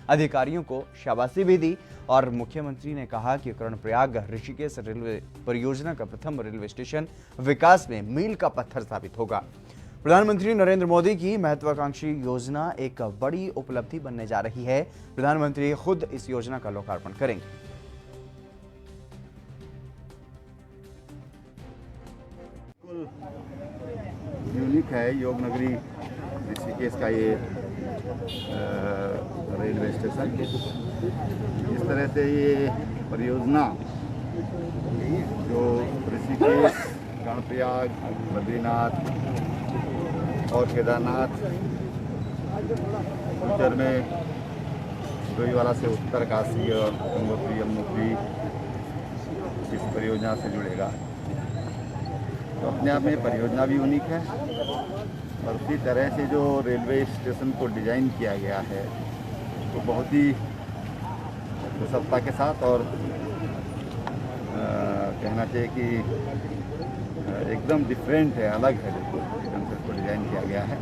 अधिकारियों को शाबाशी भी दी और मुख्यमंत्री ने कहा कि कर्णप्रयाग ऋषिकेश रेलवे परियोजना का प्रथम रेलवे स्टेशन विकास में मील का पत्थर साबित होगा। प्रधानमंत्री नरेंद्र मोदी की महत्वाकांक्षी योजना एक बड़ी उपलब्धि बनने जा रही है। प्रधानमंत्री खुद इस योजना का लोकार्पण करेंगे। यूनिक है योग नगरी ऋषिकेश का ये रेलवे स्टेशन। इस तरह से ये परियोजना जो ऋषिकेश, कर्णप्रयाग, बद्रीनाथ और केदारनाथ, फ्यूचर में डोईवाला से उत्तरकाशी और गंगोत्री यमुनोत्री इस परियोजना से जुड़ेगा। तो अपने आप में परियोजना भी यूनिक है और उसी तरह से जो रेलवे स्टेशन को डिज़ाइन किया गया है तो बहुत ही कुशलता के साथ और कहना चाहिए कि एकदम डिफरेंट है, अलग है, बिल्कुल ढंग से इसको डिज़ाइन किया गया है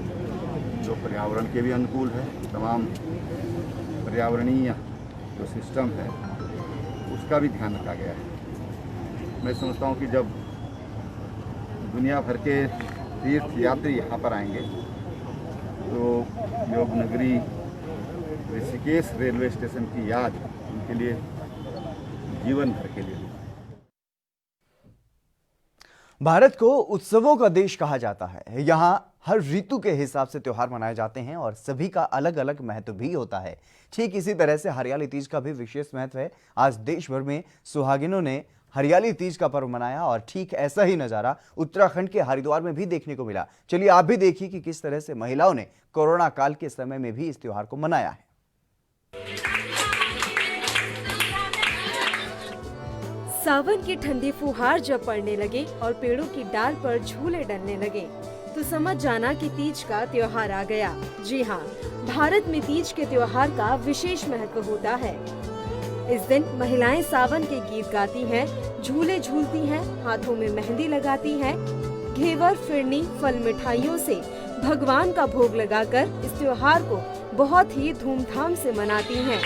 जो पर्यावरण के भी अनुकूल है। तमाम पर्यावरणीय जो सिस्टम है उसका भी ध्यान रखा गया है। मैं समझता हूँ कि जब दुनिया भर के तीर्थ यात्री यहाँ पर आएंगे तो योग नगरी ऋषिकेश रेलवे स्टेशन की याद उनके लिए जीवन भर के लिए। भारत को उत्सवों का देश कहा जाता है। यहाँ हर ऋतु के हिसाब से त्योहार मनाए जाते हैं और सभी का अलग अलग महत्व भी होता है। ठीक इसी तरह से हरियाली तीज का भी विशेष महत्व है। आज देश भर में सुहागिनों ने हरियाली तीज का पर्व मनाया और ठीक ऐसा ही नजारा उत्तराखंड के हरिद्वार में भी देखने को मिला। चलिए आप भी देखिए कि किस तरह से महिलाओं ने कोरोना काल के समय में भी इस त्योहार को मनाया है। सावन की ठंडी फुहार जब पड़ने लगे और पेड़ों की डाल पर झूले डलने लगे तो समझ जाना कि तीज का त्योहार आ गया। जी हाँ, भारत में तीज के त्योहार का विशेष महत्व होता है। इस दिन महिलाएं सावन के गीत गाती हैं, झूले झूलती हैं, हाथों में मेहंदी लगाती हैं, घेवर, फिरनी, फल मिठाइयों से भगवान का भोग लगाकर इस त्योहार को बहुत ही धूमधाम से मनाती हैं।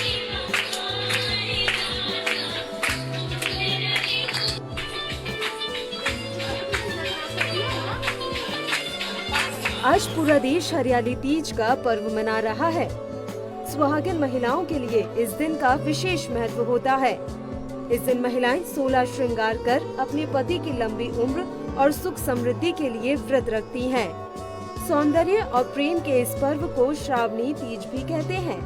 आज पूरा देश हरियाली तीज का पर्व मना रहा है। सुहागिन महिलाओं के लिए इस दिन का विशेष महत्व होता है। इस दिन महिलाएं 16 श्रृंगार कर अपने पति की लंबी उम्र और सुख समृद्धि के लिए व्रत रखती हैं। सौंदर्य और प्रेम के इस पर्व को श्रावणी तीज भी कहते हैं।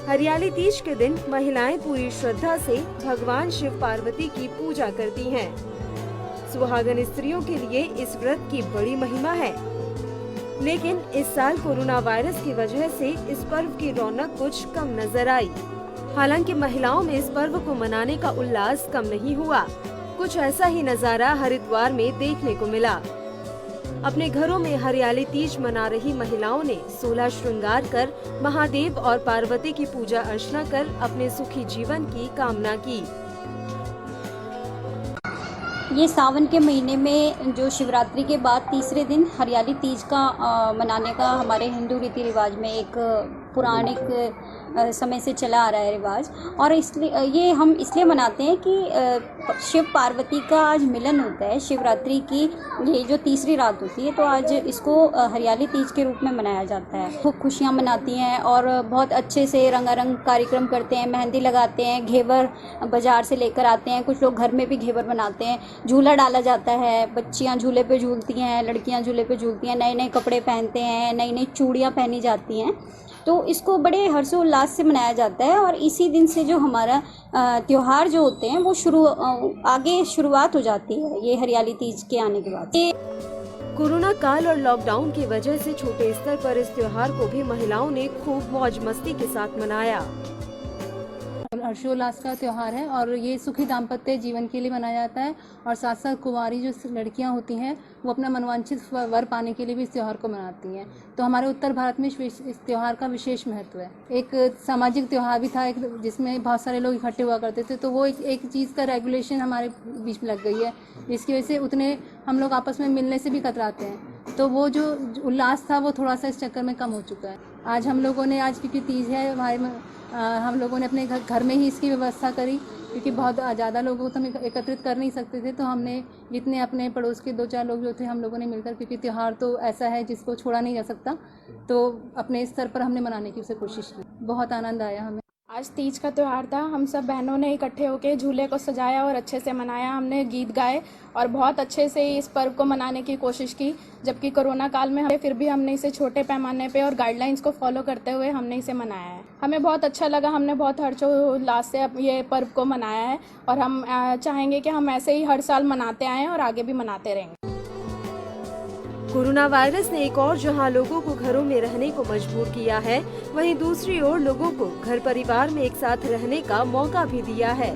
हरियाली तीज के दिन महिलाएं पूरी श्रद्धा से भगवान शिव पार्वती की पूजा करती हैं। सुहागन स्त्रियों के लिए इस व्रत की बड़ी महिमा है, लेकिन इस साल कोरोना वायरस की वजह से इस पर्व की रौनक कुछ कम नजर आई। हालांकि महिलाओं में इस पर्व को मनाने का उल्लास कम नहीं हुआ। कुछ ऐसा ही नजारा हरिद्वार में देखने को मिला। अपने घरों में हरियाली तीज मना रही महिलाओं ने 16 श्रृंगार कर महादेव और पार्वती की पूजा अर्चना कर अपने सुखी जीवन की कामना की। ये सावन के महीने में जो शिवरात्रि के बाद तीसरे दिन हरियाली तीज का मनाने का हमारे हिंदू रीति रिवाज में एक पौराणिक समय से चला आ रहा है रिवाज। और इसलिए ये हम इसलिए मनाते हैं कि शिव पार्वती का आज मिलन होता है। शिवरात्रि की ये जो तीसरी रात होती है तो आज इसको हरियाली तीज के रूप में मनाया जाता है। खूब खुशियाँ मनाती हैं और बहुत अच्छे से रंगारंग कार्यक्रम करते हैं, मेहंदी लगाते हैं, घेवर बाजार से लेकर आते हैं, कुछ लोग घर में भी घेवर बनाते हैं, झूला डाला जाता है, बच्चियाँ झूले पे झूलती हैं, लड़कियाँ झूले पे झूलती हैं, नए नए कपड़े पहनते हैं, नई नई चूड़ियाँ पहनी जाती हैं। तो इसको बड़े हर्षोल्लास से मनाया जाता है और इसी दिन से जो हमारा त्योहार जो होते हैं वो आगे शुरुआत हो जाती है ये हरियाली तीज के आने के बाद। कोरोना काल और लॉकडाउन की वजह से छोटे स्तर पर इस त्योहार को भी महिलाओं ने खूब मौज मस्ती के साथ मनाया। हर्षोल्लास का त्यौहार है और ये सुखी दाम्पत्य जीवन के लिए मनाया जाता है और साथ साथ कुंवारी जो लड़कियां होती हैं वो अपना मनवांछित वर पाने के लिए भी इस त्यौहार को मनाती हैं। तो हमारे उत्तर भारत में इस त्यौहार का विशेष महत्व है। एक सामाजिक त्यौहार भी था एक जिसमें बहुत सारे लोग इकट्ठे हुआ करते थे, तो वो एक चीज़ का रेगुलेशन हमारे बीच में लग गई है, जिसकी वजह से उतने हम लोग आपस में मिलने से भी कतराते हैं। तो वो जो उल्लास था वो थोड़ा सा इस चक्कर में कम हो चुका है। आज हम लोगों ने, आज क्योंकि तीज है हम लोगों ने अपने घर में ही इसकी व्यवस्था करी, क्योंकि बहुत ज़्यादा लोगों को हम एकत्रित कर नहीं सकते थे, तो हमने जितने अपने पड़ोस के 2-4 लोग जो थे हम लोगों ने मिलकर, क्योंकि त्यौहार तो ऐसा है जिसको छोड़ा नहीं जा सकता, तो अपने स्तर पर हमने मनाने की उसे कोशिश की। बहुत आनंद आया हमें। आज तीज का त्यौहार था। हम सब बहनों ने इकट्ठे होकर झूले को सजाया और अच्छे से मनाया। हमने गीत गाए और बहुत अच्छे से इस पर्व को मनाने की कोशिश की, जबकि कोरोना काल में फिर भी हमने इसे छोटे पैमाने पे और गाइडलाइंस को फॉलो करते हुए हमने इसे मनाया है। हमें बहुत अच्छा लगा, हमने बहुत हर्षोल्लास से ये पर्व को मनाया है और हम चाहेंगे कि हम ऐसे ही हर साल मनाते आएँ और आगे भी मनाते रहेंगे। कोरोना वायरस ने एक और जहां लोगों को घरों में रहने को मजबूर किया है, वहीं दूसरी ओर लोगों को घर परिवार में एक साथ रहने का मौका भी दिया है।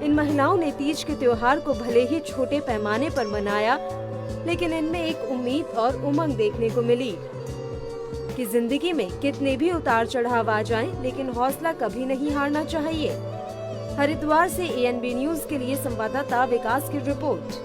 इन महिलाओं ने तीज के त्योहार को भले ही छोटे पैमाने पर मनाया, लेकिन इनमें एक उम्मीद और उमंग देखने को मिली कि जिंदगी में कितने भी उतार चढ़ाव आ जाएं, लेकिन हौसला कभी नहीं हारना चाहिए। हरिद्वार से ANB न्यूज के लिए संवाददाता विकास की रिपोर्ट।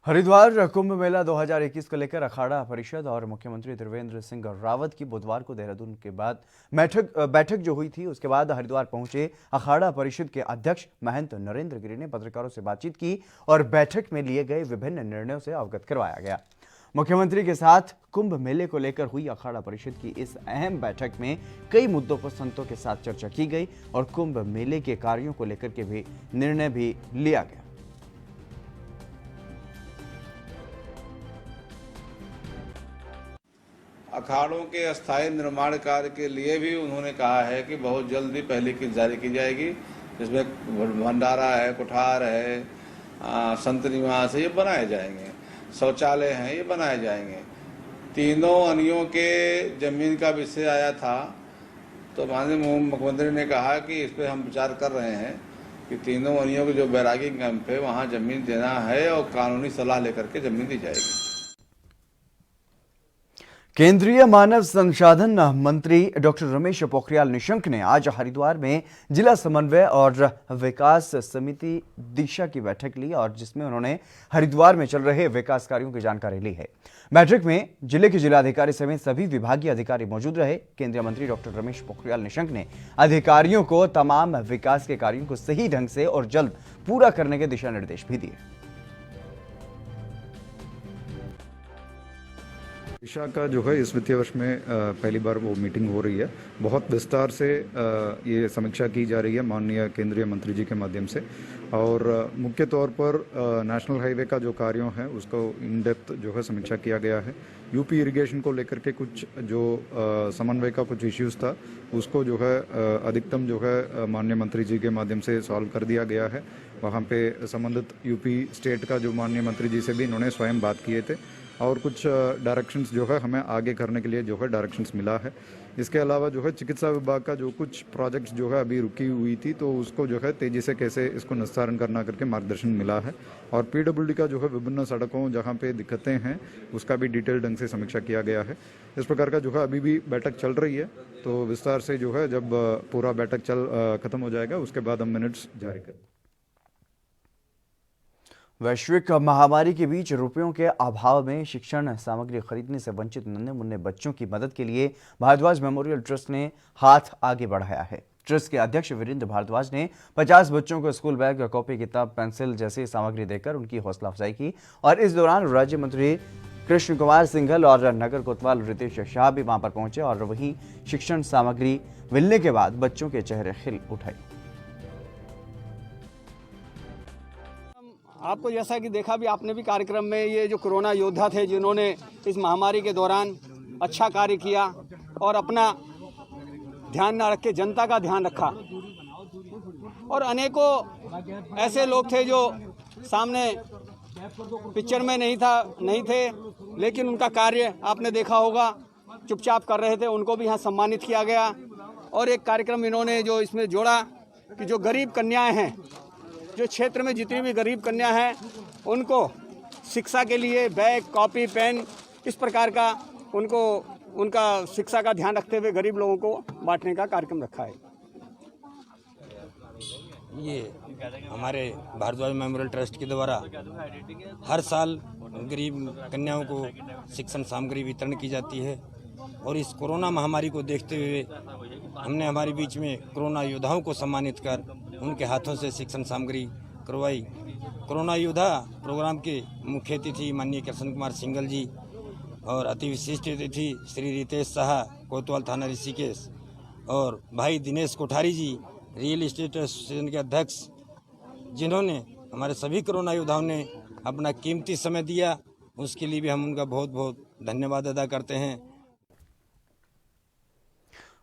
हरिद्वार कुंभ मेला 2021 को लेकर अखाड़ा परिषद और मुख्यमंत्री त्रिवेंद्र सिंह रावत की बुधवार को देहरादून के बाद बैठक जो हुई थी, उसके बाद हरिद्वार पहुंचे अखाड़ा परिषद के अध्यक्ष महंत नरेंद्र गिरी ने पत्रकारों से बातचीत की और बैठक में लिए गए विभिन्न निर्णयों से अवगत करवाया गया। मुख्यमंत्री के साथ कुंभ मेले को लेकर हुई अखाड़ा परिषद की इस अहम बैठक में कई मुद्दों पर संतों के साथ चर्चा की गई और कुंभ मेले के कार्यों को लेकर के भी निर्णय भी लिया गया। अखाड़ों के अस्थायी निर्माण कार्य के लिए भी उन्होंने कहा है कि बहुत जल्दी पहली किस्त जारी की जाएगी, जिसमें भंडारा है, कुठार है, संत निवास है, ये बनाए जाएंगे, शौचालय हैं, ये बनाए जाएंगे। तीनों अनियों के जमीन का विषय आया था, तो माननीय मुख्यमंत्री ने कहा कि इस पर हम विचार कर रहे हैं कि तीनों अनियों के जो बैरागी कैंप है वहाँ जमीन देना है और कानूनी सलाह लेकर के जमीन दी जाएगी। केंद्रीय मानव संसाधन मंत्री डॉक्टर रमेश पोखरियाल निशंक ने आज हरिद्वार में जिला समन्वय और विकास समिति दिशा की बैठक ली और जिसमें उन्होंने हरिद्वार में चल रहे विकास कार्यों की जानकारी ली है। बैठक में जिले के जिलाधिकारी समेत सभी विभागीय अधिकारी मौजूद रहे। केंद्रीय मंत्री डॉक्टर रमेश पोखरियाल निशंक ने अधिकारियों को तमाम विकास के कार्यों को सही ढंग से और जल्द पूरा करने के दिशा निर्देश भी दिए। दिशा का जो है इस वित्तीय वर्ष में पहली बार वो मीटिंग हो रही है। बहुत विस्तार से ये समीक्षा की जा रही है माननीय केंद्रीय मंत्री जी के माध्यम से और मुख्य तौर पर नेशनल हाईवे का जो कार्यों है उसको इन डेप्थ जो है समीक्षा किया गया है। यूपी इरिगेशन को लेकर के कुछ जो समन्वय का कुछ इश्यूज था उसको जो है अधिकतम जो है माननीय मंत्री जी के माध्यम से सॉल्व कर दिया गया है। वहाँ पे संबंधित यूपी स्टेट का जो माननीय मंत्री जी से भी इन्होंने स्वयं बात किए थे और कुछ डायरेक्शंस जो है हमें आगे करने के लिए जो है डायरेक्शंस मिला है। इसके अलावा जो है चिकित्सा विभाग का जो कुछ प्रोजेक्ट्स जो है अभी रुकी हुई थी तो उसको जो है तेज़ी से कैसे इसको निस्तारण करना करके मार्गदर्शन मिला है और PWD का जो है विभिन्न सड़कों जहां पे दिक्कतें हैं उसका भी डिटेल ढंग से समीक्षा किया गया है। इस प्रकार का जो है अभी भी बैठक चल रही है, तो विस्तार से जो है जब पूरा बैठक खत्म हो जाएगा उसके बाद हम मिनट्स जारी करेंगे। वैश्विक महामारी के बीच रुपयों के अभाव में शिक्षण सामग्री खरीदने से वंचित नन्हे मुन्ने बच्चों की मदद के लिए भारद्वाज मेमोरियल ट्रस्ट ने हाथ आगे बढ़ाया है। ट्रस्ट के अध्यक्ष वीरेंद्र भारद्वाज ने 50 बच्चों को स्कूल बैग, कॉपी, किताब, पेंसिल जैसी सामग्री देकर उनकी हौसला अफजाई की और इस दौरान राज्य मंत्री कृष्ण कुमार सिंघल और नगर कोतवाल रितेश शाह भी वहां पर पहुंचे और वहीं शिक्षण सामग्री मिलने के बाद बच्चों के चेहरे खिल उठे। आपको जैसा कि देखा भी आपने भी कार्यक्रम में, ये जो कोरोना योद्धा थे जिन्होंने इस महामारी के दौरान अच्छा कार्य किया और अपना ध्यान न रख के जनता का ध्यान रखा और अनेकों ऐसे लोग थे जो सामने पिक्चर में नहीं थे लेकिन उनका कार्य आपने देखा होगा, चुपचाप कर रहे थे, उनको भी यहाँ सम्मानित किया गया। और एक कार्यक्रम इन्होंने जो इसमें जोड़ा कि जो गरीब कन्याएं हैं, जो क्षेत्र में जितनी भी गरीब कन्या हैं उनको शिक्षा के लिए बैग, कॉपी, पेन इस प्रकार का उनका शिक्षा का ध्यान रखते हुए गरीब लोगों को बांटने का कार्यक्रम रखा है। ये हमारे भारद्वाज मेमोरियल ट्रस्ट के द्वारा हर साल गरीब कन्याओं को शिक्षण सामग्री वितरण की जाती है और इस कोरोना महामारी को देखते हुए हमने हमारे बीच में कोरोना योद्धाओं को सम्मानित कर उनके हाथों से शिक्षण सामग्री करवाई। कोरोना योद्धा प्रोग्राम के मुख्य अतिथि माननीय कृष्ण कुमार सिंगल जी और अति विशिष्ट अतिथि श्री रितेश साहा, कोतवाल थाना ऋषिकेश, और भाई दिनेश कोठारी जी, रियल एस्टेट एसोसिएशन के अध्यक्ष, जिन्होंने हमारे सभी कोरोना योद्धाओं ने अपना कीमती समय दिया, उसके लिए भी हम उनका बहुत बहुत धन्यवाद अदा करते हैं।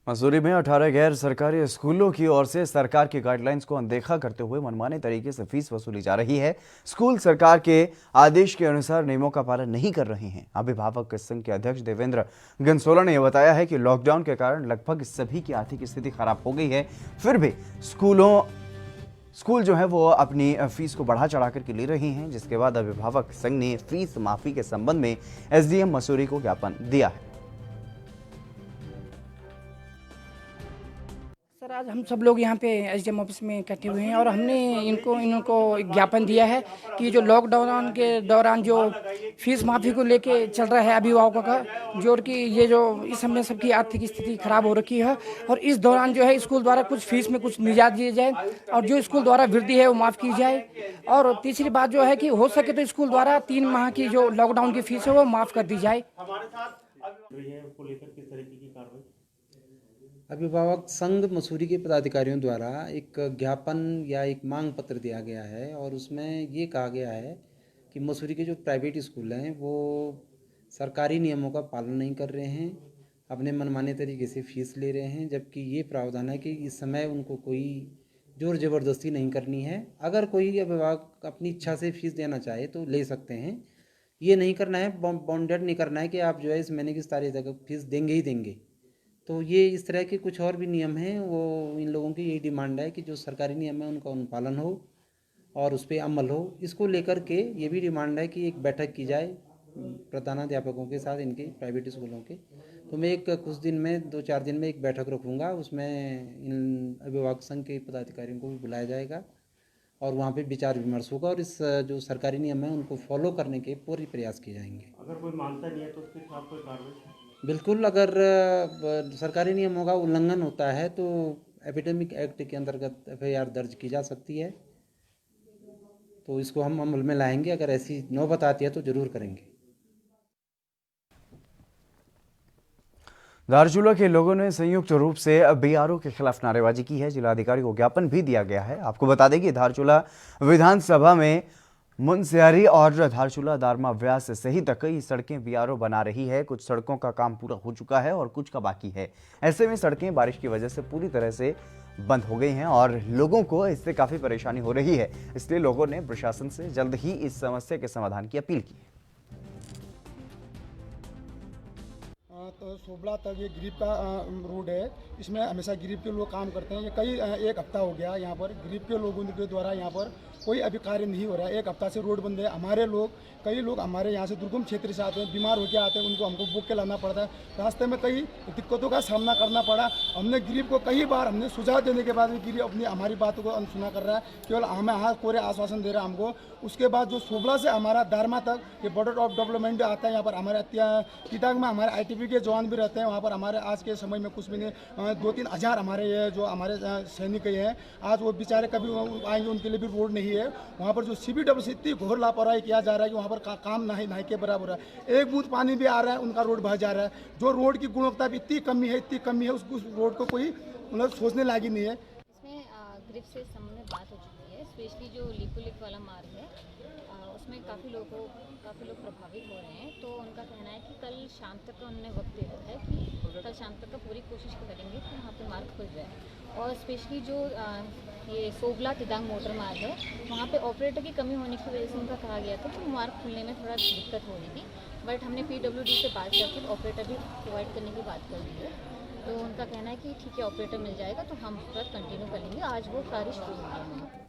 मसूरी में 18 गैर सरकारी स्कूलों की ओर से सरकार की गाइडलाइंस को अनदेखा करते हुए मनमाने तरीके से फीस वसूली जा रही है। स्कूल सरकार के आदेश के अनुसार नियमों का पालन नहीं कर रहे हैं। अभिभावक संघ के अध्यक्ष देवेंद्र गंसोला ने यह बताया है कि लॉकडाउन के कारण लगभग सभी की आर्थिक स्थिति खराब हो गई है, फिर भी स्कूल जो है वो अपनी फीस को बढ़ा चढ़ा करके ले रही हैं, जिसके बाद अभिभावक संघ ने फीस माफी के संबंध में एसडीएम मसूरी को ज्ञापन दिया है। सर, आज हम सब लोग यहाँ पे एसडीएम ऑफिस में इकट्ठे हुए हैं और हमने इनको ज्ञापन दिया है कि जो लॉकडाउन के दौरान जो फीस माफ़ी को लेके चल रहा है अभिभावकों का, जो कि ये जो इस समय सबकी आर्थिक स्थिति खराब हो रखी है और इस दौरान जो है स्कूल द्वारा कुछ फीस में कुछ निजात दिए जाए और जो स्कूल द्वारा वृद्धि है वो माफ़ की जाए। और तीसरी बात जो है कि हो सके तो स्कूल द्वारा 3 माह की जो लॉकडाउन की फीस है वो माफ़ कर दी जाए। अभिभावक संघ मसूरी के पदाधिकारियों द्वारा एक ज्ञापन या एक मांग पत्र दिया गया है और उसमें ये कहा गया है कि मसूरी के जो प्राइवेट स्कूल हैं वो सरकारी नियमों का पालन नहीं कर रहे हैं, अपने मनमाने तरीके से फीस ले रहे हैं, जबकि ये प्रावधान है कि इस समय उनको कोई जोर ज़बरदस्ती नहीं करनी है। अगर कोई अभिभावक अपनी इच्छा से फीस देना चाहे तो ले सकते हैं, ये नहीं करना है, बाउंडेड नहीं करना है कि आप जो है इस महीने की तारीख तक फीस देंगे ही देंगे। तो ये इस तरह के कुछ और भी नियम हैं, वो इन लोगों की यही डिमांड है कि जो सरकारी नियम है उनका अनुपालन हो और उस पर अमल हो। इसको लेकर के ये भी डिमांड है कि एक बैठक की जाए प्रधानाध्यापकों के साथ इनके प्राइवेट स्कूलों के। तो मैं कुछ दिन में 2-4 दिन में एक बैठक रखूँगा, उसमें इन अभिभावक संघ के पदाधिकारियों को भी बुलाया जाएगा और वहाँ पे विचार विमर्श होगा और इस जो सरकारी नियम है उनको फॉलो करने के पूरे प्रयास किए जाएंगे। अगर कोई मानता नहीं है तो उसके खिलाफ कोई कार्रवाई? बिल्कुल, अगर सरकारी नियमों का उल्लंघन होता है तो एपिडेमिक एक्ट के अंतर्गत एफआईआर दर्ज की जा सकती है। तो इसको हम अमल में लाएंगे, अगर ऐसी नौबत आती है तो जरूर करेंगे। धारचूला के लोगों ने संयुक्त रूप से बीआरओ के खिलाफ नारेबाजी की है। जिलाधिकारी को ज्ञापन भी दिया गया है। आपको बता दें कि धारचूला विधानसभा में मुनस्यारी और धारचूला दारमा व्यास सहित कई सड़कें बीआरओ बना रही है। कुछ सड़कों का काम पूरा हो चुका है और कुछ का बाकी है। ऐसे में सड़कें बारिश की वजह से पूरी तरह से बंद हो गई हैं और लोगों को इससे काफी परेशानी हो रही है। इसलिए लोगों ने प्रशासन से जल्द ही इस समस्या के समाधान की अपील की। तो सोबला तक ये गरीब का रोड है, इसमें हमेशा गरीब के लोग काम करते हैं। ये कई 1 हफ्ता हो गया यहाँ पर गरीब के लोगों के द्वारा यहाँ पर कोई अभी कार्य नहीं हो रहा है। 1 हफ्ता से रोड बंद है। कई लोग हमारे यहाँ से दुर्गम क्षेत्र से आते हैं, बीमार होकर आते हैं, उनको हमको बुक के लाना पड़ता है। रास्ते में कई दिक्कतों का सामना करना पड़ा। हमने गरीब को कई बार हमने सुझाव देने के बाद भी गरीब अपनी हमारी बातों को अनसुना कर रहा है, केवल हमें कोरे आश्वासन दे रहा है हमको। उसके बाद जो सोबला से हमारा दारमा तक ये बॉर्डर ऑफ डेवलपमेंट आता है, यहाँ पर हमारे टीटाग में हमारे ITBP के जवान भी रहते हैं। वहाँ पर हमारे आज के समय में कुछ भी नहीं, 2-3 हज़ार हमारे ये जो हमारे सैनिक हैं, आज वो बेचारे कभी आएंगे, उनके लिए भी रोड नहीं है। वहाँ पर जो CBW से इतनी घोर लापरवाही किया जा रहा है कि वहाँ पर काम नहीं के बराबर है। 1 बूंद पानी भी आ रहा है, उनका रोड बह जा रहा है। जो रोड की गुणवत्ता भी इतनी कमी है उस रोड को कोई मतलब सोचने लायक नहीं है। इसमें ग्रिप से संबंधित बात हो चुकी है। स्पेशली जो लिपुलिक वाला मार्ग है उसमें काफ़ी लोग प्रभावित हो रहे हैं। तो उनका कहना है कि कल शाम तक का उन्होंने वक्त दे रखा है कि कल शाम तक का पूरी कोशिश करेंगे कि वहाँ पे मार्ग खुल जाए। और स्पेशली जो ये सोबला तिदांग मोटर मार्ग है, वहाँ पे ऑपरेटर की कमी होने की वजह से उनका कहा गया था कि मार्ग खुलने में थोड़ा दिक्कत हो रही थी। बट हमने PWD से बात करके ऑपरेटर भी प्रोवाइड करने की बात कर दी है। तो उनका कहना है कि ठीक है, ऑपरेटर मिल जाएगा तो हम उस पर कंटिन्यू करेंगे। आज वो कार्य शुरू हो गया है।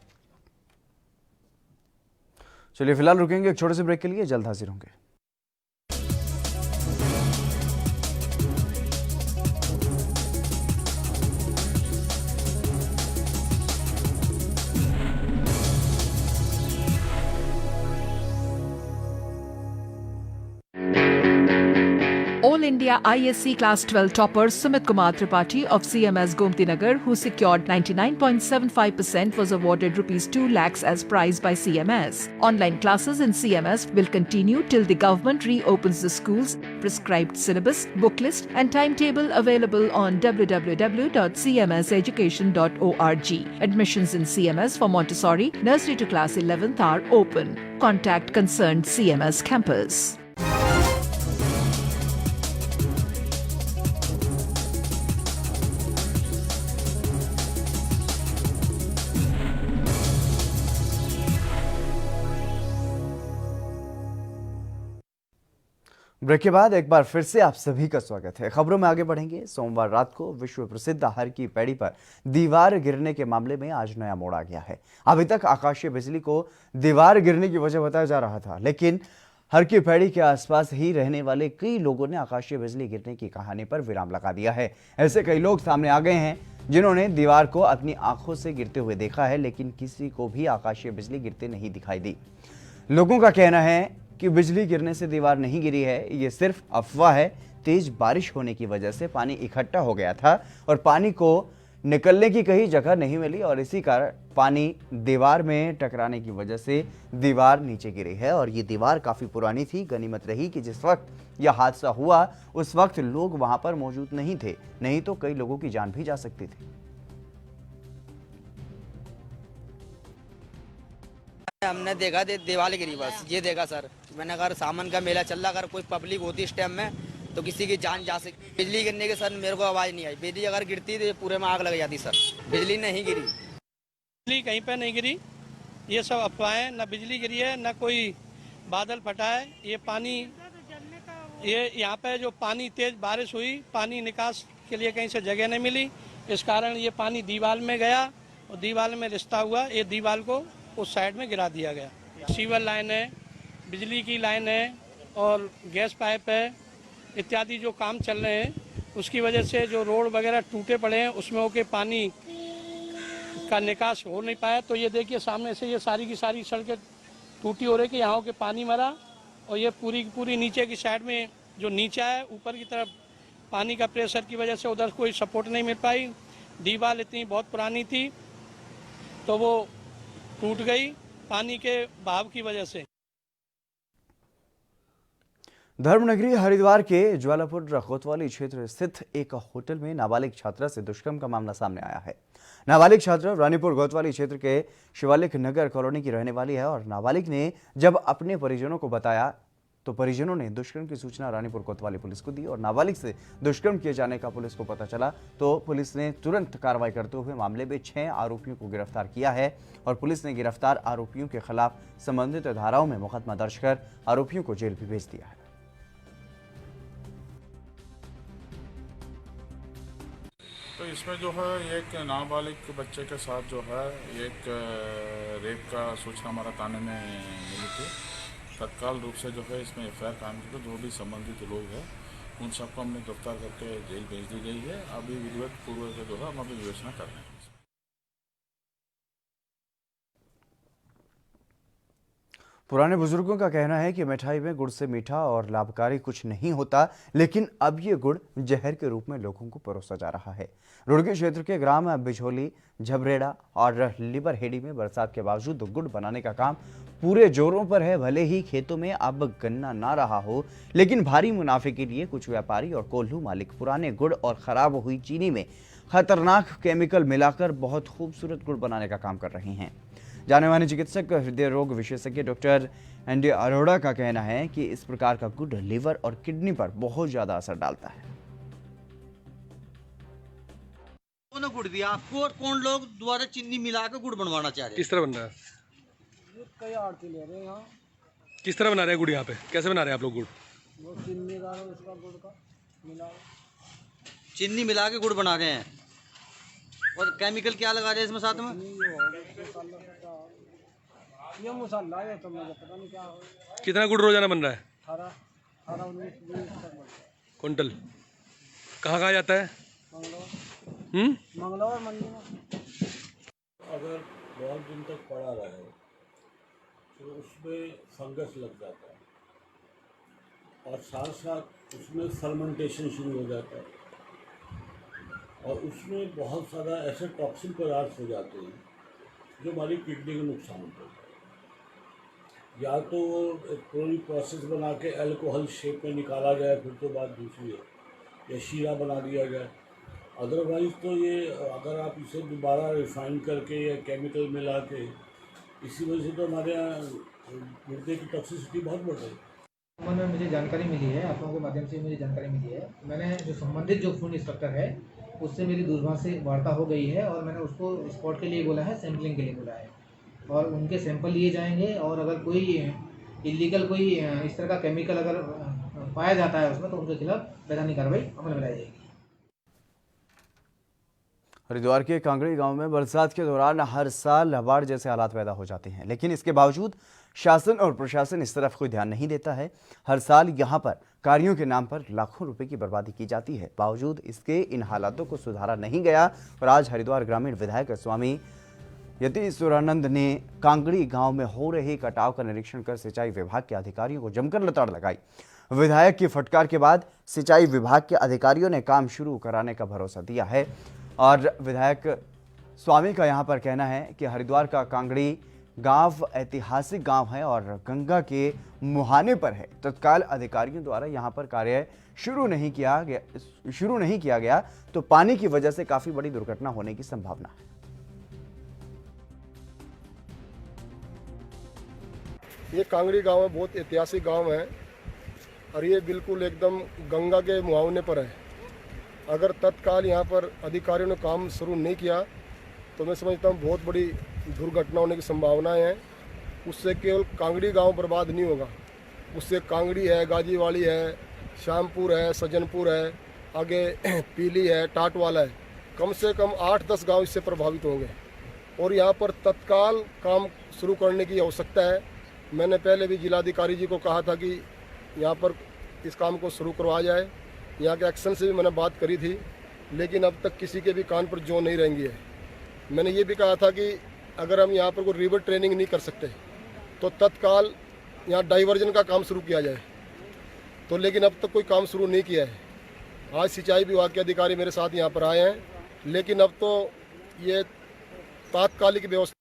चलिए फिलहाल रुकेंगे एक छोटे से ब्रेक के लिए, जल्द हाजिर होंगे। All India ISC Class 12 topper Sumit Kumar Tripathi of CMS Gomti Nagar, who secured 99.75%, was awarded ₹2 lakhs as prize by CMS. Online classes in CMS will continue till the government reopens the schools. Prescribed syllabus, book list and timetable available on www.cmseducation.org. Admissions in CMS for Montessori, nursery to class 11th are open. Contact concerned CMS campus. Break के बाद एक बार फिर से आप सभी का स्वागत है। खबरों में आगे बढ़ेंगे। सोमवार रात को विश्व प्रसिद्ध हर की पैड़ी पर दीवार गिरने के मामले में आज नया मोड़ आ गया है। अभी तक आकाशीय बिजली को दीवार गिरने की वजह बताया जा रहा था, लेकिन हर की पैड़ी के आसपास ही रहने वाले कई लोगों ने आकाशीय बिजली गिरने की कहानी पर विराम लगा दिया है। ऐसे कई लोग सामने आ गए हैं जिन्होंने दीवार को अपनी आंखों से गिरते हुए देखा है, लेकिन किसी को भी आकाशीय बिजली गिरते नहीं दिखाई दी। लोगों का कहना है कि बिजली गिरने से दीवार नहीं गिरी है, ये सिर्फ अफवाह है। तेज बारिश होने की वजह से पानी इकट्ठा हो गया था और पानी को निकलने की कहीं जगह नहीं मिली और इसी कारण पानी दीवार में टकराने की वजह से दीवार नीचे गिरी है। और ये दीवार काफी पुरानी थी। गनीमत रही कि जिस वक्त यह हादसा हुआ उस वक्त लोग वहां पर मौजूद नहीं थे, नहीं तो कई लोगों की जान भी जा सकती थी। हमने देखा दीवार गिरी, बस ये देखा सर। मैंने अगर सामान का मेला चल रहा, अगर कोई पब्लिक होती इस टाइम में तो किसी की जान जा सकती। बिजली गिरने के सर मेरे को आवाज नहीं आई। बिजली अगर गिरती तो पूरे में आग लग जाती सर। बिजली नहीं गिरी, बिजली कहीं पे नहीं गिरी। ये सब अफवाहें, न बिजली गिरी है न कोई बादल फटा है। ये पानी, ये यहाँ पे जो पानी तेज बारिश हुई, पानी निकास के लिए कहीं से जगह नहीं मिली, इस कारण ये पानी दीवार में गया और दीवार में रिश्ता हुआ। ये दीवार को उस साइड में गिरा दिया गया। सीवर लाइन है, बिजली की लाइन है और गैस पाइप है इत्यादि जो काम चल रहे हैं, उसकी वजह से जो रोड वगैरह टूटे पड़े हैं उसमें होके पानी का निकास हो नहीं पाया। तो ये देखिए सामने से ये सारी की सारी सड़कें टूटी हो रही कि यहाँ के पानी मरा और ये पूरी की पूरी नीचे की साइड में जो नीचा है ऊपर की तरफ पानी का प्रेशर की वजह से उधर कोई सपोर्ट नहीं मिल पाई। दीवार इतनी बहुत पुरानी थी तो वो टूट गई पानी के बहाव की वजह से। धर्मनगरी हरिद्वार के ज्वालापुर कोतवाली क्षेत्र स्थित एक होटल में नाबालिग छात्रा से दुष्कर्म का मामला सामने आया है। नाबालिग छात्रा रानीपुर कोतवाली क्षेत्र के शिवालिक नगर कॉलोनी की रहने वाली है और नाबालिग ने जब अपने परिजनों को बताया तो परिजनों ने दुष्कर्म की सूचना रानीपुर कोतवाली पुलिस को दी और नाबालिग से दुष्कर्म किए जाने का पुलिस को पता चला तो पुलिस ने तुरंत कार्रवाई करते हुए मामले में 6 आरोपियों को गिरफ्तार किया है और पुलिस ने गिरफ्तार आरोपियों के खिलाफ संबंधित धाराओं में मुकदमा दर्ज कर आरोपियों को जेल भी भेज दिया है। तो इसमें जो है एक नाबालिग बच्चे के साथ जो है एक रेप का सूचना हमारा थाने में मिली थी। तत्काल रूप से जो है इसमें एफआईआर कायम की, जो भी संबंधित लोग हैं उन सबको हमने गिरफ्तार करके जेल भेज दी गई है। अभी विधिवत पूर्व से जो है हम अभी विवेचना कर रहे हैं। पुराने बुजुर्गों का कहना है कि मिठाई में गुड़ से मीठा और लाभकारी कुछ नहीं होता, लेकिन अब ये गुड़ जहर के रूप में लोगों को परोसा जा रहा है। रुड़की क्षेत्र के ग्राम बिझोली, झबरेड़ा और लिबरहेड़ी में बरसात के बावजूद गुड़ बनाने का काम पूरे जोरों पर है। भले ही खेतों में अब गन्ना ना रहा हो, लेकिन भारी मुनाफे के लिए कुछ व्यापारी और कोल्हू मालिक पुराने गुड़ और खराब हुई चीनी में खतरनाक केमिकल मिलाकर बहुत खूबसूरत गुड़ बनाने का काम कर रहे हैं। जाने माने चिकित्सक हृदय रोग विशेषज्ञ डॉक्टर एनडी अरोड़ा का कहना है कि इस प्रकार का गुड़ लीवर और किडनी पर बहुत ज्यादा असर डालता है। कौन गुड़ दिया आपको और कौन लोग दोबारा चीनी मिला के गुड़ बनवाना चाह रहे हैं? किस तरह बन रहा है? कई आड़ती ले रहे हैं यहाँ। किस तरह बना रहे हैं गुड़ यहाँ पे? कैसे बना रहे हैं आप लोग गुड़? चीनी इसका गुड़ का मिला, चीनी मिला के गुड़ बना रहे हैं। और केमिकल क्या लगा रहे हैं इसमें साथ में? ये मसाला है तो मुझे पता नहीं क्या हो। कितना गुड़ रोजाना बन रहा है? 18 19 20 तक बनता है। क्विंटल। कहाँ जाता है? मंगलौर मंडी में। अगर बहुत दिन तक पड़ा रहे तो उसमें फंगस लग जाता है और साथ साथ उसमें फर्मेंटेशन शुरू हो जाता है और उसमें बहुत सारा ऐसे टॉक्सिन पदार्थ हो जाते हैं जो हमारी किडनी को नुकसान करता है। या तो पूरी प्रोसेस बना के अल्कोहल शेप में निकाला जाए, फिर तो बात दूसरी है, या शीरा बना दिया जाए। अदरवाइज़ तो ये अगर आप इसे दोबारा रिफाइन करके या केमिकल मिला के, इसी वजह से तो हमारे यहाँ गुर्दे की टॉक्सिसिटी बहुत बढ़ रही है। में मुझे जानकारी मिली है, आप लोगों के माध्यम से मुझे जानकारी मिली है। मैंने जो संबंधित जो फूड इंस्पेक्टर है उससे मेरी दूरभाष से वार्ता हो गई है और मैंने उसको स्पॉट के लिए बोला है, सैम्पलिंग के लिए बोला है और उनके सैंपल लिए जाएंगे और अगर कोई इलीगल कोई इस तरह का केमिकल अगर पाया जाता है उसमें तो उनके खिलाफ वैधानिक कार्रवाई अमल में लाई जाएगी। हरिद्वार के कांगड़ी गांव में बरसात के दौरान हर साल बाढ़ जैसे हालात पैदा हो जाते हैं, लेकिन इसके बावजूद शासन और प्रशासन इस तरफ कोई ध्यान नहीं देता है। हर साल यहां पर कार्यों के नाम पर लाखों रुपए की बर्बादी की जाती है। बावजूद इसके इन हालातों को सुधारा नहीं गया और आज हरिद्वार ग्रामीण विधायक स्वामी यतीश्वरानंद ने कांगड़ी गांव में हो रहे कटाव का निरीक्षण कर सिंचाई विभाग के अधिकारियों को जमकर लताड़ लगाई। विधायक की फटकार के बाद सिंचाई विभाग के अधिकारियों ने काम शुरू कराने का भरोसा दिया है और विधायक स्वामी का यहां पर कहना है कि हरिद्वार का कांगड़ी गांव ऐतिहासिक गांव है और गंगा के मुहाने पर है। तत्काल अधिकारियों द्वारा यहां पर कार्य शुरू नहीं किया गया तो पानी की वजह से काफी बड़ी दुर्घटना होने की संभावना है। ये कांगड़ी गांव है, बहुत ऐतिहासिक गांव है और ये बिल्कुल एकदम गंगा के मुहावने पर है। अगर तत्काल यहाँ पर अधिकारियों ने काम शुरू नहीं किया तो मैं समझता हूँ बहुत बड़ी दुर्घटना होने की संभावनाएं हैं। उससे केवल कांगड़ी गांव बर्बाद नहीं होगा, उससे कांगड़ी है, गाजीवाड़ी है, श्यामपुर है, सज्जनपुर है, आगे पीली है, टाटवाला है, कम से कम 8-10 गांव इससे प्रभावित होंगे और यहाँ पर तत्काल काम शुरू करने की आवश्यकता है। मैंने पहले भी जिलाधिकारी जी को कहा था कि यहाँ पर इस काम को शुरू करवाया जाए। यहाँ के एक्शन से भी मैंने बात करी थी, लेकिन अब तक किसी के भी कान पर जो नहीं रहेंगी है। मैंने ये भी कहा था कि अगर हम यहाँ पर कोई रिवर ट्रेनिंग नहीं कर सकते तो तत्काल यहाँ डाइवर्जन का काम शुरू किया जाए, तो लेकिन अब तक कोई काम शुरू नहीं किया है। आज सिंचाई विभाग के अधिकारी मेरे साथ यहाँ पर आए हैं, लेकिन अब तो ये तात्कालिक व्यवस्था।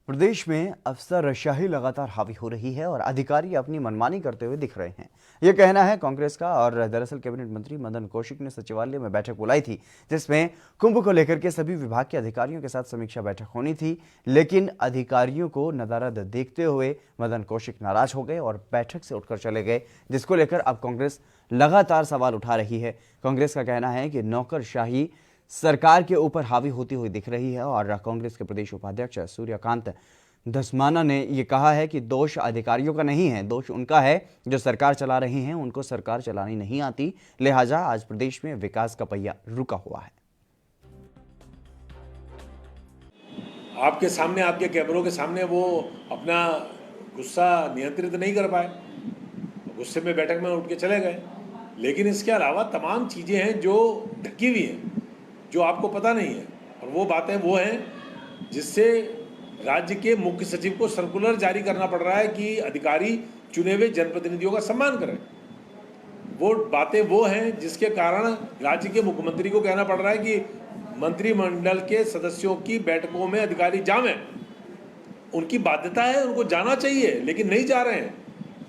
प्रदेश में अफसरशाही लगातार हावी हो रही है और अधिकारी अपनी मनमानी करते हुए दिख रहे हैं, यह कहना है कांग्रेस का। और दरअसल कैबिनेट मंत्री मदन कौशिक ने सचिवालय में बैठक बुलाई थी जिसमें कुंभ को लेकर के सभी विभाग के अधिकारियों के साथ समीक्षा बैठक होनी थी, लेकिन अधिकारियों को नदारद देखते हुए मदन कौशिक नाराज हो गए और बैठक से उठकर चले गए, जिसको लेकर अब कांग्रेस लगातार सवाल उठा रही है। कांग्रेस का कहना है कि नौकरशाही सरकार के ऊपर हावी होती हुई दिख रही है और कांग्रेस के प्रदेश उपाध्यक्ष सूर्यकांत धस्माना ने यह कहा है कि दोष अधिकारियों का नहीं है, दोष उनका है जो सरकार चला रही हैं, उनको सरकार चलानी नहीं आती, लिहाजा आज प्रदेश में विकास का पहिया रुका हुआ है। आपके सामने, आपके कैमरों के सामने वो अपना गुस्सा नियंत्रित नहीं कर पाए, गुस्से में बैठक में उठ के चले गए। लेकिन इसके अलावा तमाम चीज़ें हैं जो ढकी हुई हैं, जो आपको पता नहीं है, और वो बातें वो हैं जिससे राज्य के मुख्य सचिव को सर्कुलर जारी करना पड़ रहा है कि अधिकारी चुने हुए जनप्रतिनिधियों का सम्मान करें। वो बातें वो हैं जिसके कारण राज्य के मुख्यमंत्री को कहना पड़ रहा है कि मंत्रिमंडल के सदस्यों की बैठकों में अधिकारी जावें। उनकी बाध्यता है, उनको जाना चाहिए, लेकिन नहीं जा रहे हैं,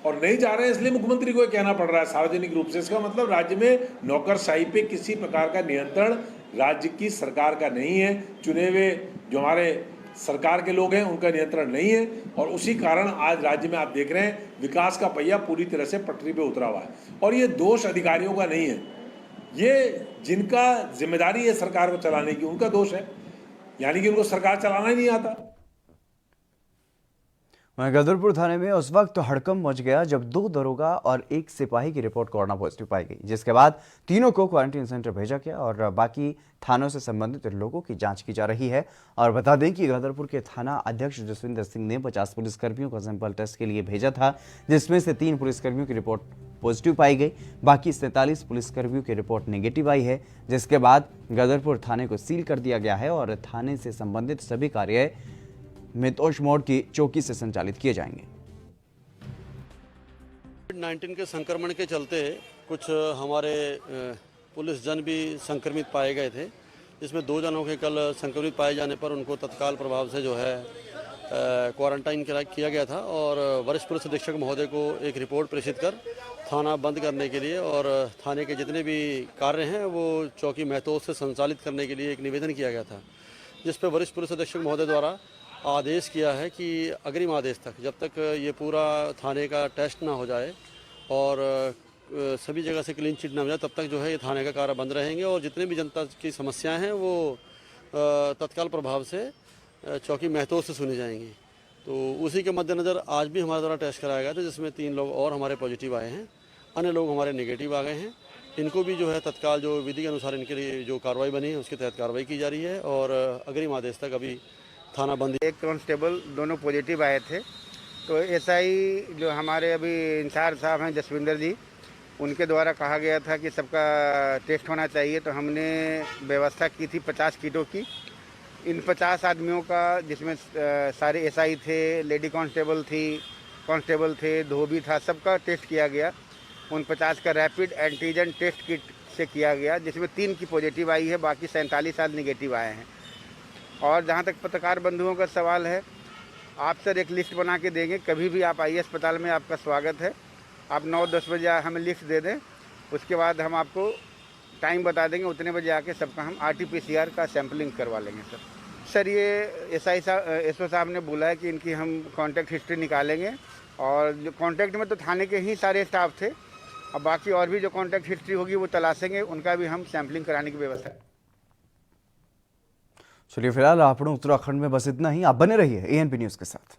और नहीं जा रहे हैं इसलिए मुख्यमंत्री को कहना पड़ रहा है सार्वजनिक रूप से। इसका मतलब राज्य में नौकरशाही पे किसी प्रकार का नियंत्रण राज्य की सरकार का नहीं है, चुने हुए जो हमारे सरकार के लोग हैं उनका नियंत्रण नहीं है, और उसी कारण आज राज्य में आप देख रहे हैं विकास का पहिया पूरी तरह से पटरी पे उतरा हुआ है। और ये दोष अधिकारियों का नहीं है, ये जिनका जिम्मेदारी है सरकार को चलाने की उनका दोष है, यानी कि उनको सरकार चलाना ही नहीं आता। वहीं गदरपुर थाने में उस वक्त हड़कंप मच गया जब 2 दरोगा और 1 सिपाही की रिपोर्ट कोरोना पॉजिटिव पाई गई, जिसके बाद तीनों को क्वारंटीन सेंटर भेजा गया और बाकी थानों से संबंधित लोगों की जांच की जा रही है। और बता दें कि गदरपुर के थाना अध्यक्ष जसविंदर सिंह ने 50 पुलिसकर्मियों का सैंपल टेस्ट के लिए भेजा था, जिसमें से 3 पुलिसकर्मियों की रिपोर्ट पॉजिटिव पाई गई। बाकी 47 पुलिसकर्मियों की रिपोर्ट नेगेटिव आई है, जिसके बाद गदरपुर थाने को सील कर दिया गया है और थाने से संबंधित सभी कार्य मितोष मोड़ की चौकी से संचालित किए जाएंगे। कोविड-19 के संक्रमण के चलते कुछ हमारे पुलिस जन भी संक्रमित पाए गए थे, जिसमें 2 जनों के कल संक्रमित पाए जाने पर उनको तत्काल प्रभाव से जो है क्वारंटाइन किया गया था और वरिष्ठ पुलिस अधीक्षक महोदय को एक रिपोर्ट प्रेषित कर थाना बंद करने के लिए और थाने के जितने भी कार्य हैं वो चौकी महतोज से संचालित करने के लिए एक निवेदन किया गया था, जिस पर वरिष्ठ पुलिस अधीक्षक महोदय द्वारा आदेश किया है कि अग्रिम आदेश तक जब तक ये पूरा थाने का टेस्ट ना हो जाए और सभी जगह से क्लीन चिट ना हो जाए तब तक जो है ये थाने का कार्य बंद रहेंगे और जितने भी जनता की समस्याएं हैं वो तत्काल प्रभाव से चौकी महतोज से सुनी जाएंगी। तो उसी के मद्देनज़र आज भी हमारे द्वारा टेस्ट कराया गया था, जिसमें 3 लोग और हमारे पॉजिटिव आए हैं, अन्य लोग हमारे नेगेटिव आ गए हैं। इनको भी जो है तत्काल जो विधि के अनुसार इनके लिए जो कार्रवाई बनी है उसके तहत कार्रवाई की जा रही है और अग्रिम आदेश तक अभी थाना बंद। एक कांस्टेबल दोनों पॉजिटिव आए थे, तो एसआई जो हमारे अभी इंचार्ज साहब हैं जसविंदर जी, उनके द्वारा कहा गया था कि सबका टेस्ट होना चाहिए, तो हमने व्यवस्था की थी 50 किटों की। इन 50 आदमियों का, जिसमें सारे एसआई थे, लेडी कांस्टेबल थे, धोबी था, सबका टेस्ट किया गया। उन 50 का रैपिड एंटीजन टेस्ट किट से किया गया, जिसमें 3 की पॉजिटिव आई है, बाकी 47 आज निगेटिव आए हैं। और जहाँ तक पत्रकार बंधुओं का सवाल है, आप सर एक लिस्ट बना के देंगे, कभी भी आप आइए अस्पताल में, आपका स्वागत है। आप 9-10 बजे हमें लिस्ट दे दें, उसके बाद हम आपको टाइम बता देंगे, उतने बजे आके सबका हम RT-PCR का सैम्पलिंग करवा लेंगे। सर ये एसआई साहब एसओ साहब ने बोला है कि इनकी हम कॉन्टैक्ट हिस्ट्री निकालेंगे और जो कॉन्टैक्ट में तो थाने के ही सारे स्टाफ थे, अब बाकी और भी जो कॉन्टैक्ट हिस्ट्री होगी वो तलाशेंगे, उनका भी हम सैम्पलिंग कराने की व्यवस्था। चलिए फिलहाल आपने उत्तराखंड में बस इतना ही। आप बने रहिए ANP न्यूज़ के साथ।